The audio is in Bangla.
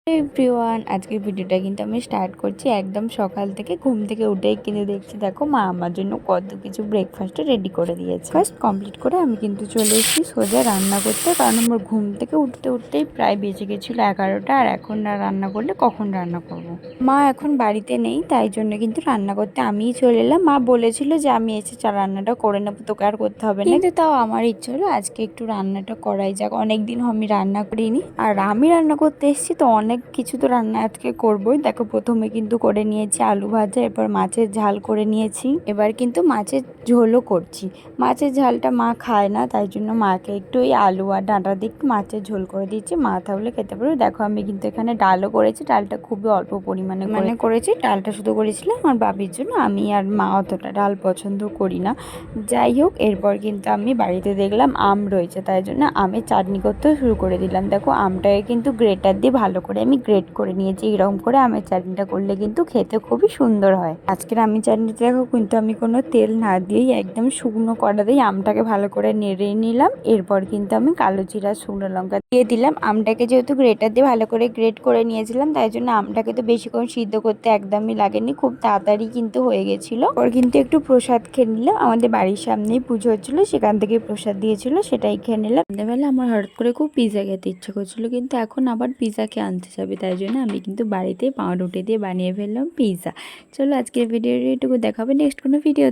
এভরিওয়ান, আজকের ভিডিওটা কিন্তু আমি স্টার্ট করছি একদম সকাল থেকে। ঘুম থেকে উঠেই কিন্তু দেখছি, দেখো মা আমার জন্য কত কিছু ব্রেকফাস্টে রেডি করে দিয়েছে। ফার্স্ট কমপ্লিট করে আমি কিন্তু চলে এসেছি সোজা রান্না করতে, কারণ আমার ঘুম থেকে উঠতেই প্রায় বেজে গেছিলো 11টা। আর এখন না রান্না করলে কখন রান্না করব। মা এখন বাড়িতে নেই, তাই জন্য কিন্তু রান্না করতে আমিই চলে এলাম। মা বলেছিল যে আমি এসে রান্নাটা করে নেবো, তোকে আর করতে হবে না, কিন্তু তাও আমার ইচ্ছে হলো আজকে একটু রান্নাটা করাই যাক। অনেকদিন আমি রান্না করিনি, আর আমি রান্না করতে এসেছি তো অনেক কিছু তো রান্না আজকে করবোই। দেখো, প্রথমে কিন্তু করে নিয়েছি আলু ভাজা, এরপর মাছের ঝাল করে নিয়েছি, এবার কিন্তু মাছের ঝোলও করছি। মাছের ঝালটা মা খায় না, তাই জন্য মাকে একটু ওই আলু আর ডাঁটা দিয়ে একটু মাছের ঝোল করে দিচ্ছি, মা তাহলে খেতে পারবে। দেখো, আমি কিন্তু এখানে ডালও করেছি, ডালটা খুবই অল্প পরিমাণে করেছি। ডালটা শুধু করেছিলাম আমার বাবির জন্য, আমি আর মা অতটা ডাল পছন্দ করি না। যাই হোক, এরপর কিন্তু আমি বাড়িতে দেখলাম আম রয়েছে, তাই জন্য আমের চাটনি করতেও শুরু করে দিলাম। দেখো, আমটাকে কিন্তু গ্রেটার দিয়ে ভালো করে আমি গ্রেট করে নিয়েছি। এরকম করে আমের চাটনিটা করলে কিন্তু খেতে খুবই সুন্দর হয়। আজকের আমের চাটনিটা দেখো কিন্তু আমি কোনো তেল না দিয়েই একদম শুকনো কড়াতেই আমটাকে ভালো করে নেড়ে নিলাম। এরপর কিন্তু আমি কালো জিরা শুকনো লঙ্কা দিয়ে দিলাম। আমটাকে যেহেতু গ্রেটার দিয়ে ভালো করে গ্রেট করে নিয়েছিলাম, তাই জন্য আমটাকে তো বেশিক্ষণ সিদ্ধ করতে একদমই লাগেনি, খুব তাড়াতাড়ি কিন্তু হয়ে গেছিল। ওর কিন্তু একটু প্রসাদ খেয়ে নিলাম, আমাদের বাড়ির সামনেই পুজো হচ্ছিল, সেখান থেকে প্রসাদ দিয়েছিল, সেটাই খেয়ে নিলাম। সন্ধ্যাবেলা আমার হঠাৎ করে খুব পিৎজা খেতে ইচ্ছে করছিল, কিন্তু এখন আবার পিৎজা খেয়ে আনতে যাবে, তাই জন্য আমি কিন্তু বাড়িতেই পাউরুটি দিয়ে বানিয়ে ফেললাম পিৎজা। চলো, আজকের ভিডিওটি এটুকু দেখাবে নেক্সট কোনো ভিডিও।